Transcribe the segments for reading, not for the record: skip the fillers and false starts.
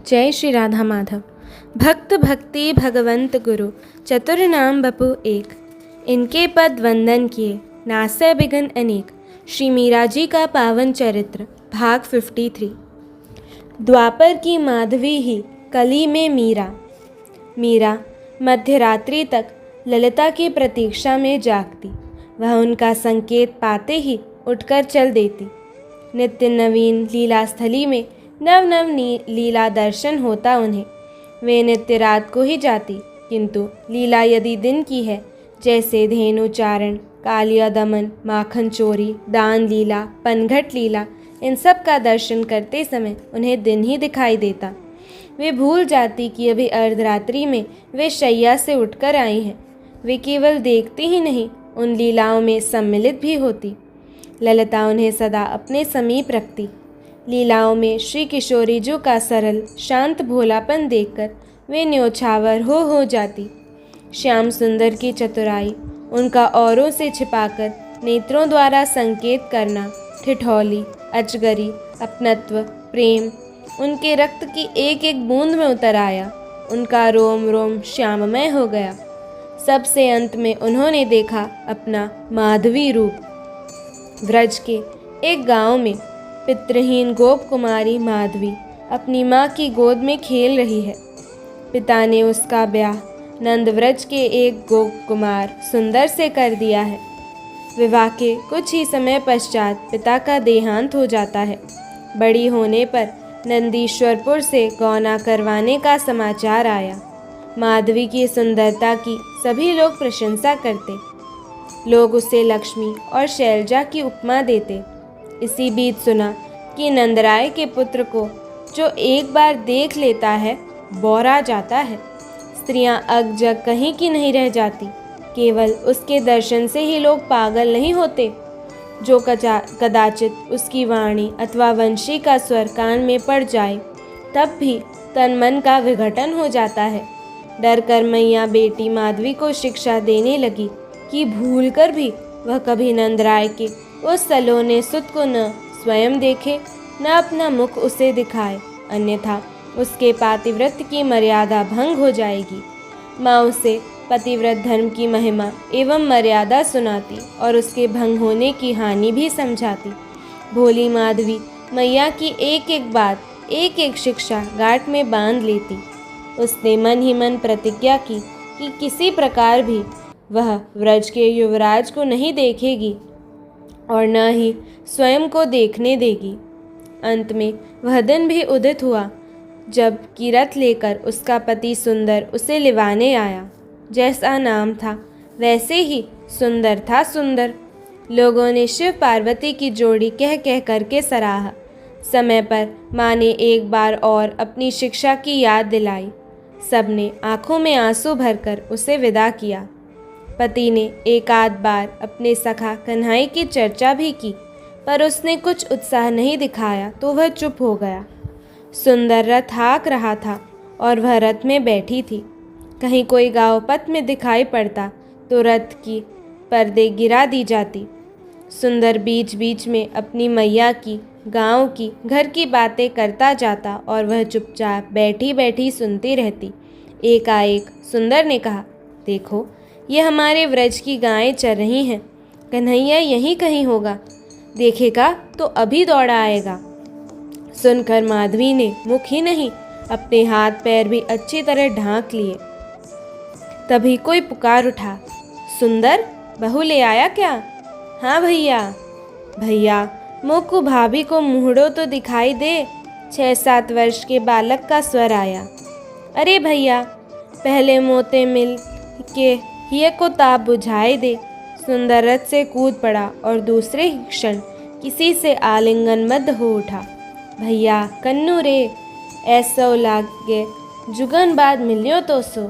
जय श्री राधा माधव। भक्त भक्ति भगवंत गुरु, चतुर नाम बपु एक। इनके पद वंदन किए, नासै बिघन अनेक। श्री मीरा जी का पावन चरित्र, भाग 53। द्वापर की माधवी ही, कली में मीरा। मीरा मध्यरात्रि तक ललिता की प्रतीक्षा में जागती। वह उनका संकेत पाते ही उठकर चल देती। नित्य नवीन लीला स्थली में नव नव लीला दर्शन होता उन्हें। वे नित्य रात को ही जाती, किंतु लीला यदि दिन की है, जैसे धेनुचारण, कालिया दमन, माखन चोरी, दान लीला, पनघट लीला, इन सब का दर्शन करते समय उन्हें दिन ही दिखाई देता। वे भूल जाती कि अभी अर्धरात्रि में वे शैया से उठकर आई हैं। वे केवल देखती ही नहीं, उन लीलाओं में सम्मिलित भी होती। ललिता उन्हें सदा अपने समीप रखती। लीलाओं में श्री किशोरी जी का सरल शांत भोलापन देखकर वे न्योछावर हो जाती। श्याम सुंदर की चतुराई, उनका औरों से छिपाकर नेत्रों द्वारा संकेत करना, ठिठौली, अजगरी, अपनत्व, प्रेम उनके रक्त की एक एक बूंद में उतर आया। उनका रोम रोम श्याममय हो गया। सबसे अंत में उन्होंने देखा अपना माधवी रूप। व्रज के एक गांव में पितृहीन गोप कुमारी माधवी अपनी माँ की गोद में खेल रही है। पिता ने उसका ब्याह नंदव्रज के एक गोप कुमार सुंदर से कर दिया है। विवाह के कुछ ही समय पश्चात पिता का देहांत हो जाता है। बड़ी होने पर नंदीश्वरपुर से गौना करवाने का समाचार आया। माधवी की सुंदरता की सभी लोग प्रशंसा करते। लोग उसे लक्ष्मी और शैलजा की उपमा देते। इसी बीच सुना कि नंदराय के पुत्र को जो एक बार देख लेता है, बौरा जाता है। स्त्रियां अग जग कहीं की नहीं रह जाती। केवल उसके दर्शन से ही लोग पागल नहीं होते। जो कदाचित उसकी वाणी अथवा वंशी का स्वर कान में पड़ जाए, तब भी तन मन का विघटन हो जाता है। डर कर मैया बेटी माधवी को शिक्षा देने लगी कि भूलकर भी वह कभी नंदराय के उस सलोने सुत को न स्वयं देखे, न अपना मुख उसे दिखाए, अन्यथा उसके पातिव्रत्य की मर्यादा भंग हो जाएगी। माँ उसे पतिव्रत धर्म की महिमा एवं मर्यादा सुनाती और उसके भंग होने की हानि भी समझाती। भोली माधवी मैया की एक एक बात, एक एक शिक्षा गांठ में बांध लेती। उसने मन ही मन प्रतिज्ञा की कि किसी प्रकार भी वह व्रज के युवराज को नहीं देखेगी और न ही स्वयं को देखने देगी। अंत में वह दिन भी उदित हुआ जब कि रथ लेकर उसका पति सुंदर उसे लिवाने आया। जैसा नाम था वैसे ही सुंदर था सुंदर। लोगों ने शिव पार्वती की जोड़ी कह कह करके सराहा। समय पर माँ ने एक बार और अपनी शिक्षा की याद दिलाई। सबने आंखों में आंसू भरकर उसे विदा किया। पति ने एक आध बार अपने सखा कन्हई की चर्चा भी की, पर उसने कुछ उत्साह नहीं दिखाया तो वह चुप हो गया। सुंदर रथ हाँक रहा था और वह रथ में बैठी थी। कहीं कोई गाँव पथ में दिखाई पड़ता तो रथ की पर्दे गिरा दी जाती। सुंदर बीच बीच में अपनी मैया की, गांव की, घर की बातें करता जाता और वह चुपचाप बैठी बैठी सुनती रहती। एकाएक सुंदर ने कहा, देखो ये हमारे व्रज की गायें चर रही हैं। कन्हैया यहीं कहीं होगा, देखेगा तो अभी दौड़ा आएगा। सुनकर माधवी ने मुख ही नहीं, अपने हाथ पैर भी अच्छी तरह ढांक लिए। तभी कोई पुकार उठा, सुंदर बहू ले आया क्या? हाँ भैया। भैया मोकू भाभी को मुहड़ो तो दिखाई दे। 6-7 वर्ष के बालक का स्वर आया। अरे भैया, पहले मोते मिल के ये को ताप बुझाए दे। सुंदर रथ से कूद पड़ा और दूसरे ही क्षण किसी से आलिंगनबद्ध हो उठा। भैया कन्नू रे, ऐसो लागे जुगन बाद मिलियो तो सो।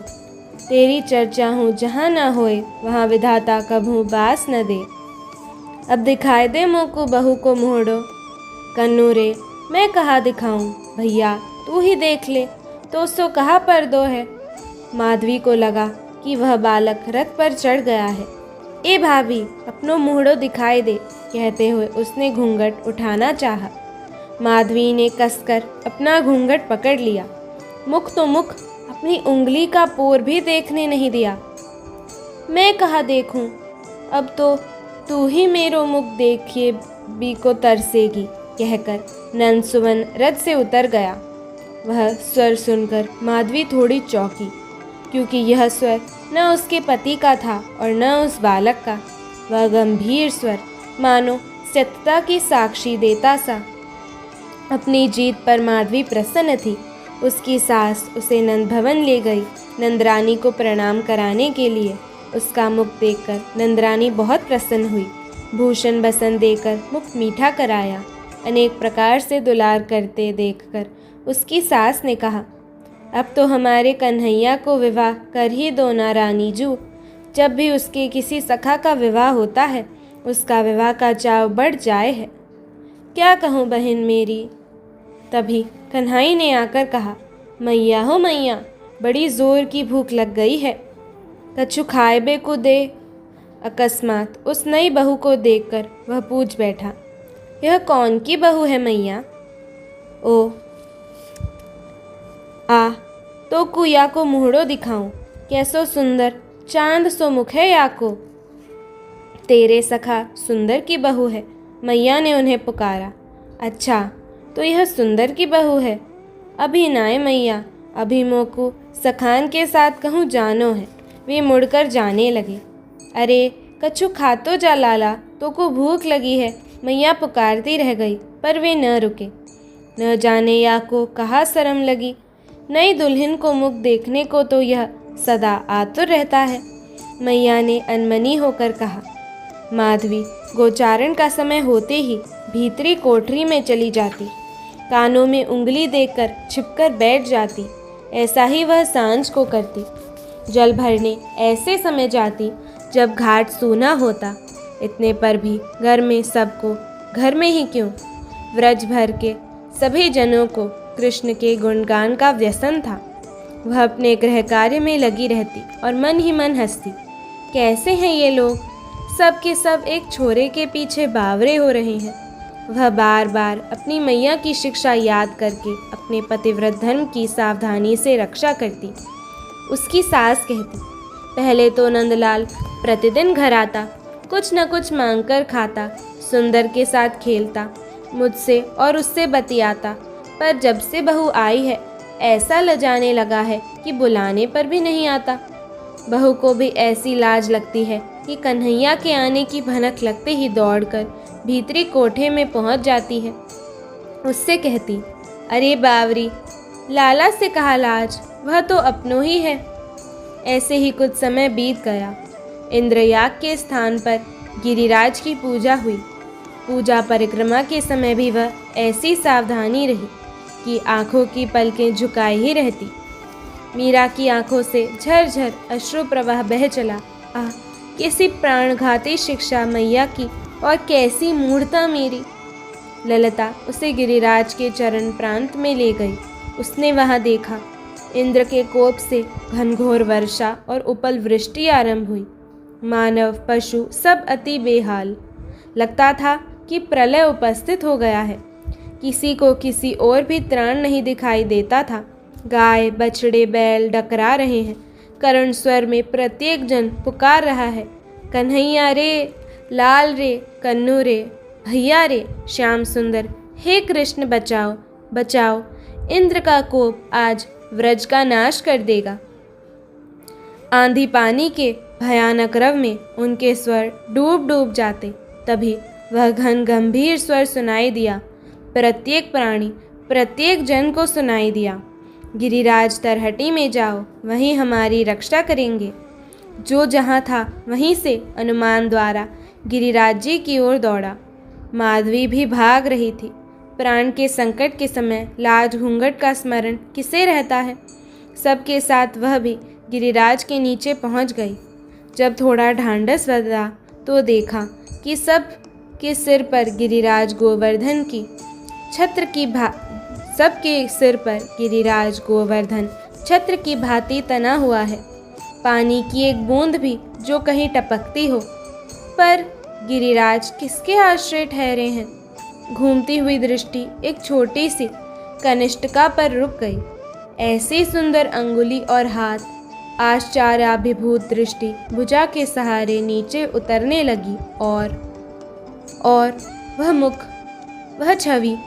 तेरी चर्चा हूँ जहाँ ना होए, वहाँ विधाता कभू बास न दे। अब दिखाए दे मोको बहू को मोहड़ो। कन्नू रे, मैं कहाँ दिखाऊं? भैया तू ही देख ले, तो सो कहाँ पर दो है। माधवी को लगा कि वह बालक रथ पर चढ़ गया है। ए भाभी, अपनो मुहड़ो दिखाई दे, कहते हुए उसने घूंघट उठाना चाहा। माधवी ने कसकर अपना घूंघट पकड़ लिया मुख तो मुख, अपनी उंगली का पोर भी देखने नहीं दिया। मैं कहाँ देखूं, अब तो तू ही मेरो मुख देखिए भी को तरसेगी, कहकर नंदसुवन रथ से उतर गया। वह स्वर सुनकर माधवी थोड़ी चौंकी, क्योंकि यह स्वर न उसके पति का था और न उस बालक का। वह गंभीर स्वर मानो सत्यता की साक्षी देता सा। अपनी जीत पर माधवी प्रसन्न थी। उसकी सास उसे नंद भवन ले गई नंदरानी को प्रणाम कराने के लिए। उसका मुख देखकर नंदरानी बहुत प्रसन्न हुई। भूषण बसन देकर मुख मीठा कराया। अनेक प्रकार से दुलार करते देखकर उसकी सास ने कहा, अब तो हमारे कन्हैया को विवाह कर ही दो ना रानी जू। जब भी उसके किसी सखा का विवाह होता है, उसका विवाह का चाव बढ़ जाए है। क्या कहूँ बहन मेरी। तभी कन्हई ने आकर कहा, मैया हो मैया, बड़ी जोर की भूख लग गई है, कछु खाए बे को दे। अकस्मात उस नई बहू को देखकर वह पूछ बैठा, यह कौन की बहू है मैया? ओ आ तो कुया को मुहड़ो दिखाऊं, कैसो सुंदर चांद सो मुख है याको। तेरे सखा सुंदर की बहू है, मैया ने उन्हें पुकारा। अच्छा, तो यह सुंदर की बहू है। अभी नाय मैया, अभी मोकू सखान के साथ कहूँ जानो है। वे मुड़कर जाने लगे। अरे कछु खा तो जा लाला, तो को भूख लगी है, मैया पुकारती रह गई, पर वे न रुके। न जाने या को कहाँ शर्म लगी। नई दुल्हन को मुख देखने को तो यह सदा आतुर रहता है। मैया ने अनमनी होकर कहा। माधवी गोचारण का समय होते ही भीतरी कोठरी में चली जाती, कानों में उंगली देकर छिपकर बैठ जाती। ऐसा ही वह सांझ को करती। जल भरने ऐसे समय जाती जब घाट सूना होता। इतने पर भी घर में सबको, घर में ही क्यों, व्रज भर के सभी जनों को कृष्ण के गुणगान का व्यसन था। वह अपने गृह कार्य में लगी रहती और मन ही मन हंसती। कैसे हैं ये लोग, सब के सब एक छोरे के पीछे बावरे हो रहे हैं। वह बार बार अपनी मैया की शिक्षा याद करके अपने पतिव्रत धर्म की सावधानी से रक्षा करती। उसकी सास कहती, पहले तो नंदलाल प्रतिदिन घर आता, कुछ न कुछ मांग कर खाता, सुंदर के साथ खेलता, मुझसे और उससे बतियाता। पर जब से बहू आई है, ऐसा लजाने लगा है कि बुलाने पर भी नहीं आता। बहू को भी ऐसी लाज लगती है कि कन्हैया के आने की भनक लगते ही दौड़कर भीतरी कोठे में पहुंच जाती है। उससे कहती, अरे बावरी, लाला से कहा लाज, वह तो अपनों ही है। ऐसे ही कुछ समय बीत गया। इंद्रयाग के स्थान पर गिरिराज की पूजा हुई। पूजा परिक्रमा के समय भी वह ऐसी सावधानी रही कि आंखों की पलकें झुकाई ही रहती। मीरा की आंखों से झरझर अश्रु प्रवाह बह चला। आह, कैसी प्राणघाती शिक्षा मैया की, और कैसी मूढ़ता मेरी। ललिता उसे गिरिराज के चरण प्रांत में ले गई। उसने वहां देखा, इंद्र के कोप से घनघोर वर्षा और उपल वृष्टि आरंभ हुई। मानव पशु सब अति बेहाल। लगता था कि प्रलय उपस्थित हो गया है। किसी को किसी और भी त्राण नहीं दिखाई देता था। गाय, बछड़े, बैल डकरा रहे हैं। करुण स्वर में प्रत्येक जन पुकार रहा है, कन्हैया रे, लाल रे, कन्नू रे, भैया रे, श्याम सुंदर, हे कृष्ण बचाओ बचाओ। इंद्र का कोप आज व्रज का नाश कर देगा। आंधी पानी के भयानक रव में उनके स्वर डूब डूब जाते। तभी वह घन गंभीर स्वर सुनाई दिया। प्रत्येक प्राणी, प्रत्येक जन को सुनाई दिया, गिरिराज तरहटी में जाओ, वहीं हमारी रक्षा करेंगे। जो जहाँ था वहीं से अनुमान द्वारा गिरिराज जी की ओर दौड़ा। माधवी भी भाग रही थी। प्राण के संकट के समय लाज घूंघट का स्मरण किसे रहता है। सबके साथ वह भी गिरिराज के नीचे पहुंच गई। जब थोड़ा ढांढस बदला तो देखा कि सब के सिर पर गिरिराज गोवर्धन की छत्र की सबके सिर पर गिरिराज गोवर्धन छत्र की भांति तना हुआ है। पानी की एक बूंद भी जो कहीं टपकती हो, पर गिरिराज किसके आश्रय ठहरे हैं। घूमती हुई दृष्टि एक छोटी सी कनिष्ठिका पर रुक गई। ऐसी सुंदर अंगुली और हाथ, आश्चर्याभिभूत दृष्टि भुजा के सहारे नीचे उतरने लगी और वह मुख, वह छवि,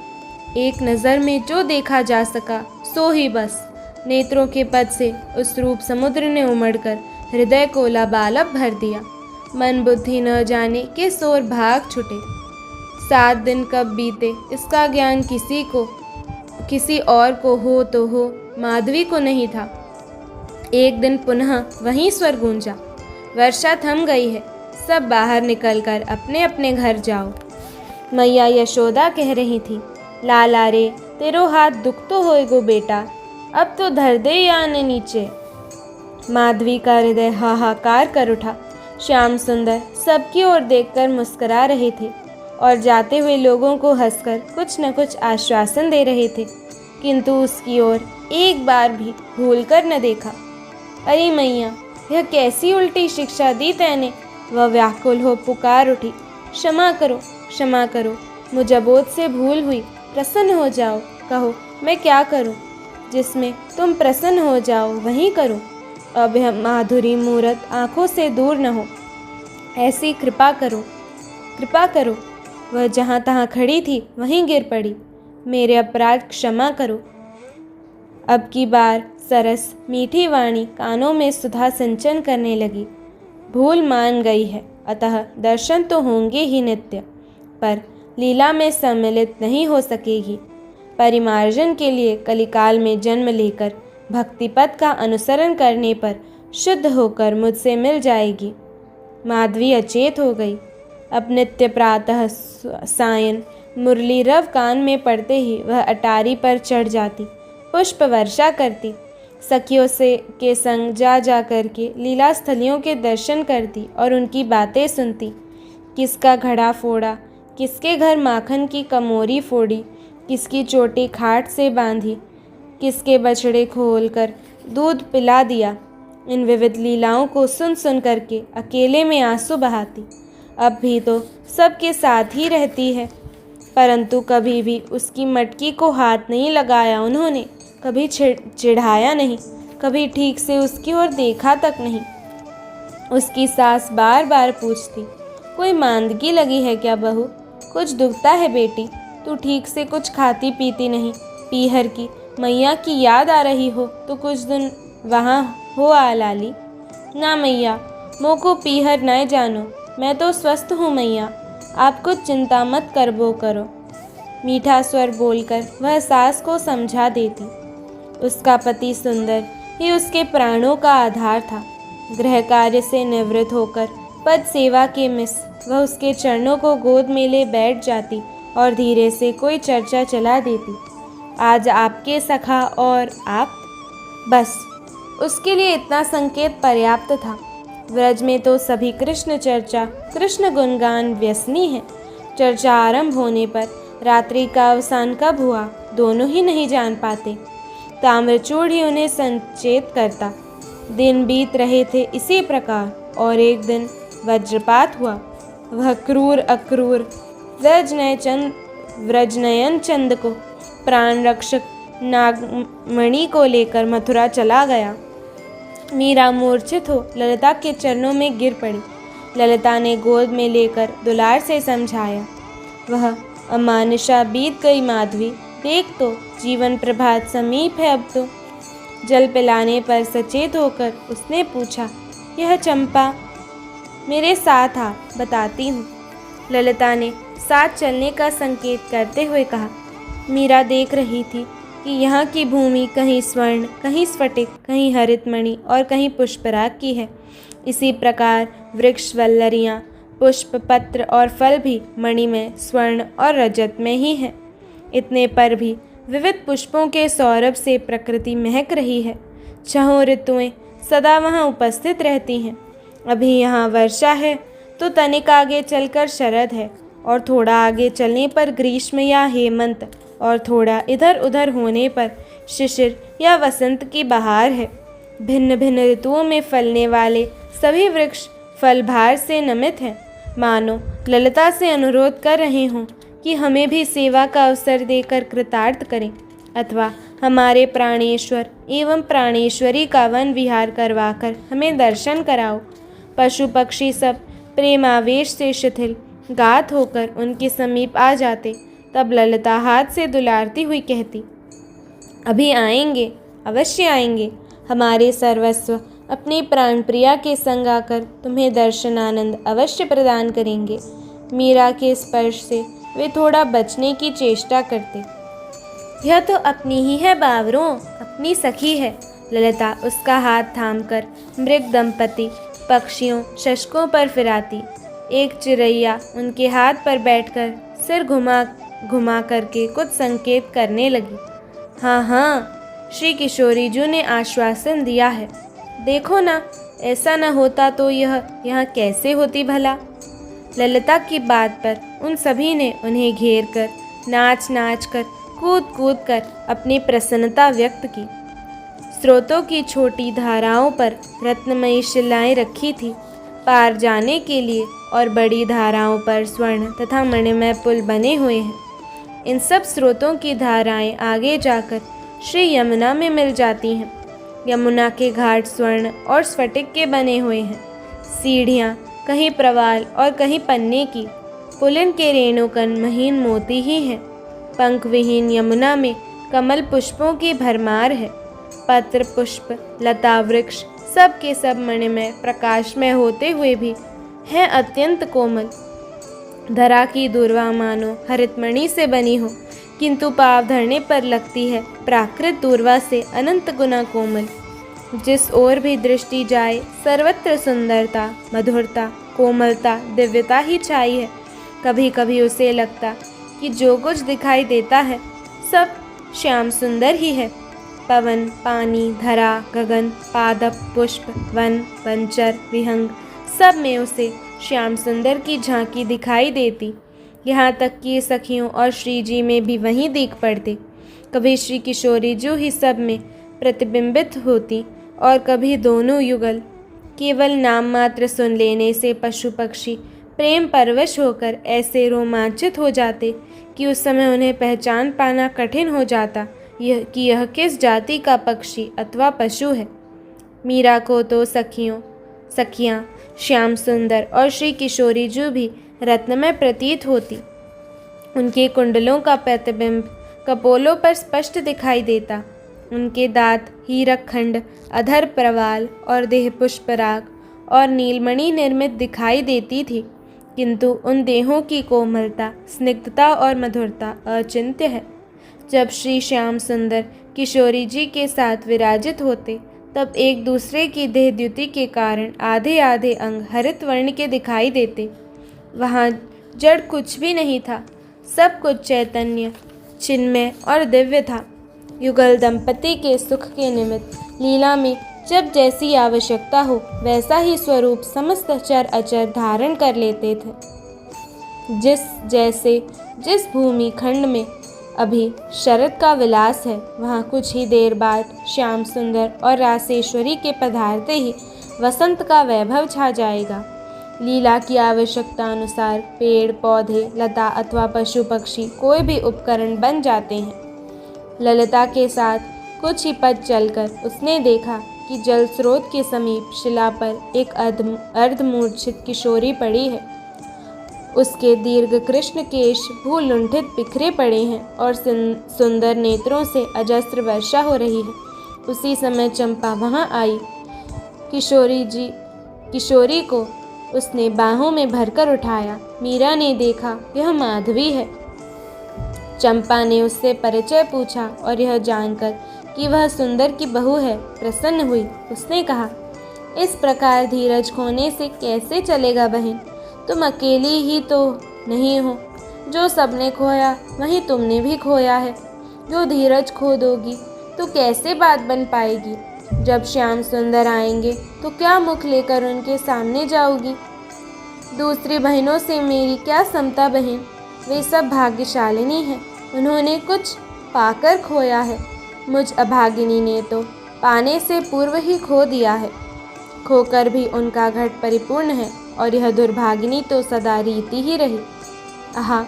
एक नज़र में जो देखा जा सका सो ही बस। नेत्रों के पद से उस रूप समुद्र ने उमड़कर हृदय को लबालब भर दिया। मन बुद्धि न जाने के सोर भाग छुटे। 7 दिन कब बीते इसका ज्ञान किसी और को हो तो हो, माधवी को नहीं था। एक दिन पुनः वहीं स्वर गूंजा, वर्षा थम गई है, सब बाहर निकलकर अपने अपने घर जाओ। मैया यशोदा कह रही थी, लाला रे तेरो हाथ दुख तो होएगो बेटा, अब तो धर दे याने नीचे। माधवी का हृदय हाहाकार कर उठा। श्याम सुंदर सबकी ओर देखकर मुस्कुरा रहे थे और जाते हुए लोगों को हंसकर कुछ न कुछ आश्वासन दे रहे थे, किंतु उसकी ओर एक बार भी भूलकर न देखा। अरे मैया, यह कैसी उल्टी शिक्षा दी तैने। वह व्याकुल हो पुकार उठी, क्षमा करो, क्षमा करो, मुझ अबोध से भूल हुई, प्रसन्न हो जाओ। कहो मैं क्या करूं? जिसमें तुम प्रसन्न हो जाओ वहीं करो। अब यह माधुरी मूरत आंखों से दूर न हो, ऐसी कृपा करो, कृपा करो। वह जहाँ तहाँ खड़ी थी वहीं गिर पड़ी। मेरे अपराध क्षमा करो। अब की बार सरस मीठी वाणी कानों में सुधा सिंचन करने लगी। भूल मान गई है, अतः दर्शन तो होंगे ही नित्य, पर लीला में सम्मिलित नहीं हो सकेगी। परिमार्जन के लिए कलिकाल में जन्म लेकर भक्ति पथ का अनुसरण करने पर शुद्ध होकर मुझसे मिल जाएगी। माधवी अचेत हो गई। अब नित्य प्रातः सायं मुरली रव कान में पड़ते ही वह अटारी पर चढ़ जाती, पुष्प वर्षा करती, सखियों से के संग जा करके लीला स्थलियों के दर्शन करती और उनकी बातें सुनती। किसका घड़ा फोड़ा, किसके घर माखन की कमोरी फोड़ी, किसकी चोटी खाट से बांधी, किसके बछड़े खोलकर दूध पिला दिया। इन विविध लीलाओं को सुन सुन करके अकेले में आंसू बहाती। अब भी तो सबके साथ ही रहती है, परंतु कभी भी उसकी मटकी को हाथ नहीं लगाया उन्होंने, कभी चिढ़ाया नहीं, कभी ठीक से उसकी ओर देखा तक नहीं। उसकी सास बार बार पूछती, कोई मांदगी लगी है क्या बहू? कुछ दुखता है बेटी? तू ठीक से कुछ खाती पीती नहीं। पीहर की मैया की याद आ रही हो तो कुछ दिन वहाँ हो आ लाली। ना मैया, मोको पीहर न जानो, मैं तो स्वस्थ हूँ मैया, आप कुछ चिंता मत करबो करो। मीठा स्वर बोलकर वह सास को समझा देती। उसका पति सुंदर ही उसके प्राणों का आधार था। गृह कार्य से निवृत्त होकर पद सेवा के मिस वह उसके चरणों को गोद में ले बैठ जाती और धीरे से कोई चर्चा चला देती। आज आपके सखा और आप, बस उसके लिए इतना संकेत पर्याप्त था। व्रज में तो सभी कृष्ण चर्चा, कृष्ण गुणगान व्यसनी है। चर्चा आरंभ होने पर रात्रि का अवसान कब हुआ दोनों ही नहीं जान पाते। ताम्रचूड़ ही उन्हें संचेत करता। दिन बीत रहे थे इसी प्रकार और एक दिन वज्रपात हुआ। वह क्रूर अक्रूर व्रजनयन चंद को प्राण रक्षक नागमणि को लेकर मथुरा चला गया। मीरा मूर्छित हो ललिता के चरणों में गिर पड़ी। ललिता ने गोद में लेकर दुलार से समझाया, वह अमानिशा बीत गई माधवी, देख तो जीवन प्रभात समीप है अब तो। जल पिलाने पर सचेत होकर उसने पूछा, यह चंपा मेरे साथ आ, बताती हूँ। ललिता ने साथ चलने का संकेत करते हुए कहा। मीरा देख रही थी कि यहाँ की भूमि कहीं स्वर्ण, कहीं स्फटिक, कहीं हरितमणि और कहीं पुष्पराग की है। इसी प्रकार वृक्ष, वल्लरियाँ, पुष्प, पत्र और फल भी मणि में, स्वर्ण और रजत में ही हैं। इतने पर भी विविध पुष्पों के सौरभ से प्रकृति महक रही है। छहों ऋतुएं सदा वहाँ उपस्थित रहती हैं। अभी यहाँ वर्षा है तो तनिक आगे चलकर शरद है और थोड़ा आगे चलने पर ग्रीष्म या हेमंत और थोड़ा इधर उधर होने पर शिशिर या वसंत की बहार है। भिन्न भिन्न ऋतुओं में फलने वाले सभी वृक्ष फलभार से नमित हैं। मानो ललिता से अनुरोध कर रहे हों कि हमें भी सेवा का अवसर देकर कृतार्थ करें। अथवा हमारे प्राणेश्वर एवं प्राणेश्वरी का वन विहार करवाकर हमें दर्शन कराओ। पशु पक्षी सब प्रेमावेश से शिथिल गात होकर उनके समीप आ जाते। तब ललिता हाथ से दुलारती हुई कहती, अभी आएंगे, अवश्य आएंगे। हमारे सर्वस्व अपनी प्राण प्रिया के संग आकर तुम्हें दर्शनानंद अवश्य प्रदान करेंगे। मीरा के स्पर्श से वे थोड़ा बचने की चेष्टा करते। यह तो अपनी ही है बावरों, अपनी सखी है। ललिता उसका हाथ थामकर मृग दंपति पक्षियों शशकों पर फिराती। एक चिरैया उनके हाथ पर बैठकर सिर घुमा घुमा करके कुछ संकेत करने लगी। हाँ हाँ, श्री किशोरी जी ने आश्वासन दिया है। देखो ना, ऐसा न होता तो यह यहाँ कैसे होती भला। ललिता की बात पर उन सभी ने उन्हें घेर कर नाच नाच कर कूद कूद कर अपनी प्रसन्नता व्यक्त की। स्रोतों की छोटी धाराओं पर रत्नमयी शिलाएं रखी थी पार जाने के लिए, और बड़ी धाराओं पर स्वर्ण तथा मणिमय पुल बने हुए हैं। इन सब स्रोतों की धाराएं आगे जाकर श्री यमुना में मिल जाती हैं। यमुना के घाट स्वर्ण और स्फटिक के बने हुए हैं। सीढ़ियाँ कहीं प्रवाल और कहीं पन्ने की, पुलिन के रेणुकन महीन मोती ही हैं। पंख विहीन यमुना में कमल पुष्पों की भरमार है। पत्र पुष्प लता वृक्ष सब के सब मणिमय प्रकाशमय होते हुए भी हैं अत्यंत कोमल। धरा की दूर्वा मानो हरितमणि से बनी हो, किंतु पाव धरने पर लगती है प्राकृत दूर्वा से अनंत गुना कोमल। जिस ओर भी दृष्टि जाए सर्वत्र सुंदरता, मधुरता, कोमलता, दिव्यता ही छाई है। कभी कभी उसे लगता कि जो कुछ दिखाई देता है सब श्याम सुंदर ही है। पवन, पानी, धरा, गगन, पादप, पुष्प, वन, पंचर, विहंग सब में उसे श्याम सुंदर की झांकी दिखाई देती। यहाँ तक कि सखियों और श्री जी में भी वहीं दिख पड़ते। कभी श्री किशोरी जो ही सब में प्रतिबिंबित होती और कभी दोनों युगल। केवल नाम मात्र सुन लेने से पशु पक्षी प्रेम परवश होकर ऐसे रोमांचित हो जाते कि उस समय उन्हें पहचान पाना कठिन हो जाता यह किस जाति का पक्षी अथवा पशु है। मीरा को तो सखियाँ श्याम सुंदर और श्री किशोरी जी भी रत्नमय प्रतीत होती। उनके कुंडलों का प्रतिबिंब कपोलों पर स्पष्ट दिखाई देता। उनके दांत हीरक खंड, अधर प्रवाल और देह पुष्पराग और नीलमणि निर्मित दिखाई देती थी, किंतु उन देहों की कोमलता, स्निग्धता और मधुरता अचिंत्य है। जब श्री श्याम सुंदर किशोरी जी के साथ विराजित होते तब एक दूसरे की देहद्युति के कारण आधे आधे अंग हरित वर्ण के दिखाई देते। वहाँ जड़ कुछ भी नहीं था, सब कुछ चैतन्य, चिन्मय और दिव्य था। युगल दंपति के सुख के निमित्त लीला में जब जैसी आवश्यकता हो वैसा ही स्वरूप समस्त चर अचर धारण कर लेते थे। जिस भूमि खंड में अभी शरद का विलास है, वहाँ कुछ ही देर बाद श्याम सुंदर और रासेश्वरी के पधारते ही वसंत का वैभव छा जाएगा। लीला की आवश्यकता अनुसार पेड़ पौधे, लता अथवा पशु पक्षी कोई भी उपकरण बन जाते हैं। ललिता के साथ कुछ ही पद चलकर उसने देखा कि जल स्रोत के समीप शिला पर एक अर्धमूर्छित किशोरी पड़ी है। उसके दीर्घ कृष्ण केश भूलुंठित बिखरे पड़े हैं और सुंदर नेत्रों से अजस्त्र वर्षा हो रही है। उसी समय चंपा वहां आई। किशोरी को उसने बाहों में भरकर उठाया। मीरा ने देखा यह माधवी है। चंपा ने उससे परिचय पूछा और यह जानकर कि वह सुंदर की बहू है प्रसन्न हुई। उसने कहा, इस प्रकार धीरज खोने से कैसे चलेगा बहन? तुम अकेली ही तो नहीं हो, जो सबने खोया वहीं तुमने भी खोया है। जो धीरज खो दोगी तो कैसे बात बन पाएगी? जब श्याम सुंदर आएंगे तो क्या मुख लेकर उनके सामने जाओगी? दूसरी बहनों से मेरी क्या समता बहन? वे सब भाग्यशालिनी हैं, उन्होंने कुछ पाकर खोया है। मुझ अभागिनी ने तो पाने से पूर्व ही खो दिया है। खोकर भी उनका घट परिपूर्ण है और यह दुर्भागिनी तो सदा रीति ही रही। आहा,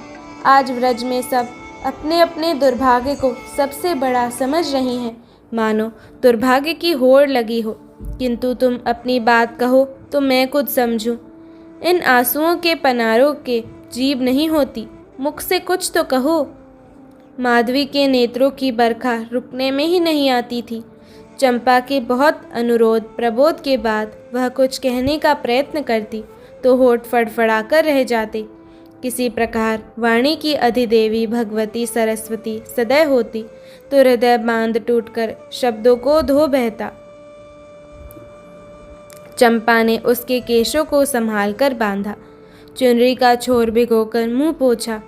आज व्रज में सब अपने अपने दुर्भाग्य को सबसे बड़ा समझ रही हैं, मानो दुर्भाग्य की होड़ लगी हो। किंतु तुम अपनी बात कहो तो मैं कुछ समझूं। इन आंसुओं के पनारों के जीभ नहीं होती, मुख से कुछ तो कहो। माधवी के नेत्रों की बरखा रुकने में ही नहीं आती थी। चंपा के बहुत अनुरोध प्रबोध के बाद वह कुछ कहने का प्रयत्न करती तो होठ फड़फड़ाकर रह जाते। किसी प्रकार वाणी की अधिदेवी भगवती सरस्वती सदैव होती तो हृदय बांध टूटकर शब्दों को धो बहता। चंपा ने उसके केशों को संभाल कर बांधा, चुनरी का छोर भिगोकर मुंह पोंछा,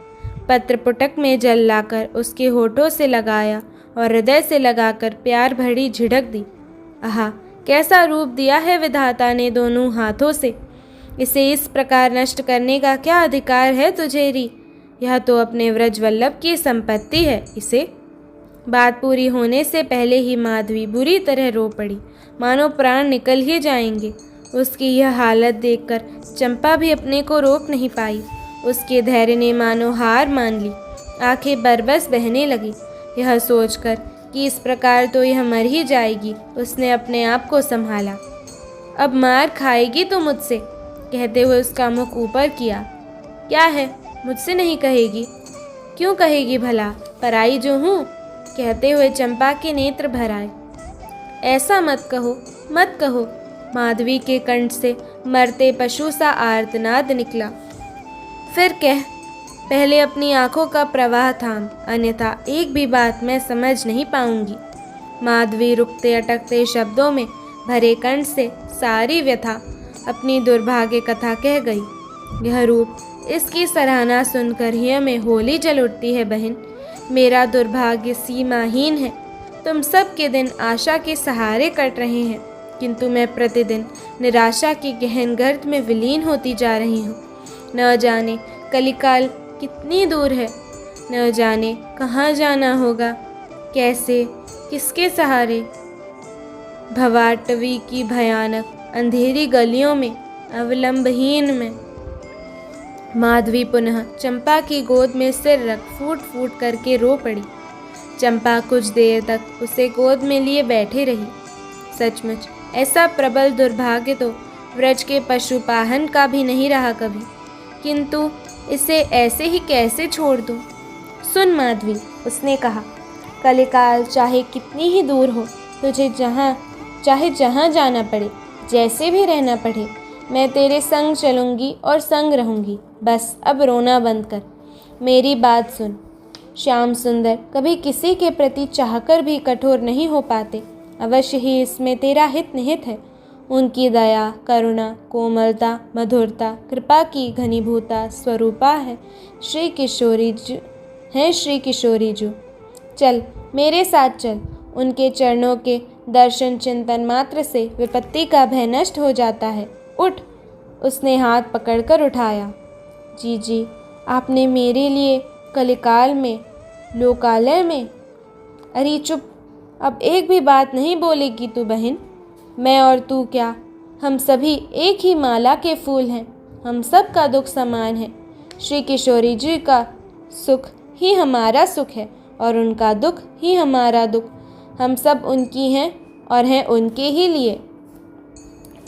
पत्र पुटक में जल लाकर उसके होठों से लगाया और हृदय से लगाकर प्यार भरी झिड़क दी। आहा, कैसा रूप दिया है विधाता ने दोनों हाथों से। इसे इस प्रकार नष्ट करने का क्या अधिकार है तुझे री? यह तो अपने व्रजवल्लभ की संपत्ति है। इसे बात पूरी होने से पहले ही माधवी बुरी तरह रो पड़ी, मानो प्राण निकल ही जाएंगे। उसकी यह हालत देखकर चंपा भी अपने को रोक नहीं पाई। उसके धैर्य ने मानो हार मान ली, आंखें बरबस बहने लगी। यह सोचकर कि इस प्रकार तो यह मर ही जाएगी, उसने अपने आप को संभाला। अब मार खाएगी तो मुझसे, कहते हुए उसका मुख ऊपर किया। क्या है, मुझसे नहीं कहेगी? क्यों कहेगी भला, पराई जो हूँ? कहते हुए चंपा के नेत्र भर आए। ऐसा मत कहो, मत कहो। माधवी के कंठ से मरते पशु सा आर्तनाद निकला। फिर कह, पहले अपनी आंखों का प्रवाह थाम, अन्यथा एक भी बात मैं समझ नहीं पाऊंगी। माधवी रुकते अटकते शब्दों में भरे कंठ से सारी व्यथा अपनी दुर्भाग्य कथा कह गई। यह रूप, इसकी सराहना सुनकर ही में होली जल उठती है बहन। मेरा दुर्भाग्य सीमाहीन है। तुम सब के दिन आशा के सहारे कट रहे हैं, किंतु मैं प्रतिदिन निराशा के गहन गर्त में विलीन होती जा रही हूँ। न जाने कलिकाल कितनी दूर है, न जाने कहाँ जाना होगा, कैसे, किसके सहारे। भवाटवी की भयानक अंधेरी गलियों में, अवलंबहीन में। माधवी पुनः चंपा की गोद में सिर रख फूट फूट करके रो पड़ी। चंपा कुछ देर तक उसे गोद में लिए बैठे रही। सचमुच ऐसा प्रबल दुर्भाग्य तो व्रज के पशुपाहन का भी नहीं रहा कभी, किंतु इसे ऐसे ही कैसे छोड़ दूं? सुन माधवी, उसने कहा, कलिकाल चाहे कितनी ही दूर हो, तुझे चाहे जहाँ जाना पड़े, जैसे भी रहना पड़े, मैं तेरे संग चलूँगी और संग रहूँगी। बस अब रोना बंद कर, मेरी बात सुन। श्याम सुंदर कभी किसी के प्रति चाहकर भी कठोर नहीं हो पाते। अवश्य ही इसमें तेरा हित निहित है। उनकी दया, करुणा, कोमलता, मधुरता, कृपा की घनीभूता स्वरूपा है श्री किशोरी जू। चल मेरे साथ चल। उनके चरणों के दर्शन चिंतन मात्र से विपत्ति का भय नष्ट हो जाता है। उठ। उसने हाथ पकड़कर उठाया। जी, आपने मेरे लिए कलिकाल में, लोकालय में। अरे चुप, अब एक भी बात नहीं बोलेगी तू बहन। मैं और तू क्या, हम सभी एक ही माला के फूल हैं। हम सब का दुख समान है। श्री किशोरी जी का सुख ही हमारा सुख है और उनका दुख ही हमारा दुख। हम सब उनकी हैं और हैं उनके ही लिए।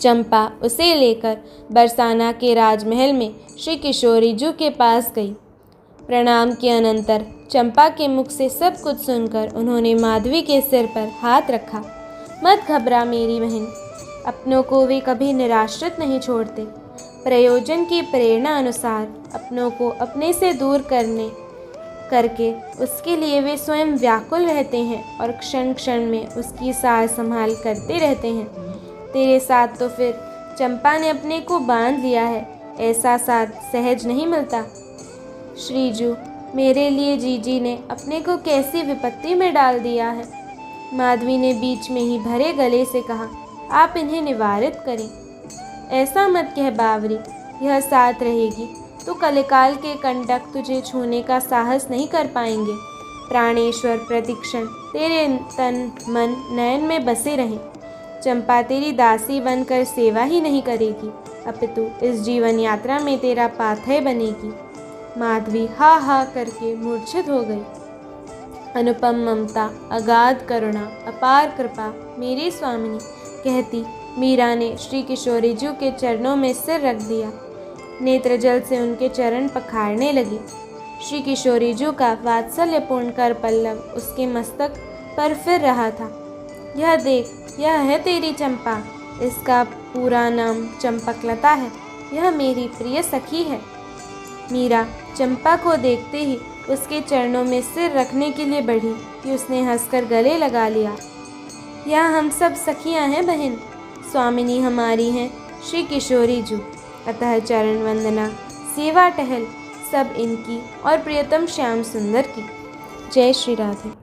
चंपा उसे लेकर बरसाना के राजमहल में श्री किशोरी जी के पास गई। प्रणाम के अनंतर चंपा के मुख से सब कुछ सुनकर उन्होंने माधवी के सिर पर हाथ रखा। मत घबरा मेरी बहन, अपनों को वे कभी निराश्रित नहीं छोड़ते। प्रयोजन की प्रेरणा अनुसार अपनों को अपने से दूर करके उसके लिए वे स्वयं व्याकुल रहते हैं और क्षण क्षण में उसकी सार संभाल करते रहते हैं। तेरे साथ तो फिर चंपा ने अपने को बांध लिया है। ऐसा साथ सहज नहीं मिलता। श्रीजू, मेरे लिए जीजी ने अपने को कैसी विपत्ति में डाल दिया है। माधवी ने बीच में ही भरे गले से कहा, आप इन्हें निवारित करें। ऐसा मत कह बावरी, यह साथ रहेगी तो कलिकाल के कंटक तुझे छूने का साहस नहीं कर पाएंगे। प्राणेश्वर प्रतिक्षण तेरे तन मन नयन में बसे रहें। चंपा तेरी दासी बनकर सेवा ही नहीं करेगी, अपितु इस जीवन यात्रा में तेरा पाथेय बनेगी। माधवी हा हा करके मूर्छित हो गई। अनुपम ममता, अगाध करुणा, अपार कृपा मेरी स्वामिनी कहती मीरा ने श्री किशोरी जी के चरणों में सिर रख दिया। नेत्र जल से उनके चरण पखारने लगी। श्री किशोरी जी का वात्सल्यपूर्ण कर पल्लव उसके मस्तक पर फिर रहा था। यह देख, यह है तेरी चंपा। इसका पूरा नाम चंपकलता है। यह मेरी प्रिय सखी है। मीरा चंपा को देखते ही उसके चरणों में सिर रखने के लिए बढ़ी कि उसने हंसकर गले लगा लिया। यह हम सब सखियां हैं बहन। स्वामिनी हमारी हैं श्री किशोरी जी। अतः चरण वंदना, सेवा टहल सब इनकी और प्रियतम श्याम सुंदर की। जय श्री राधे।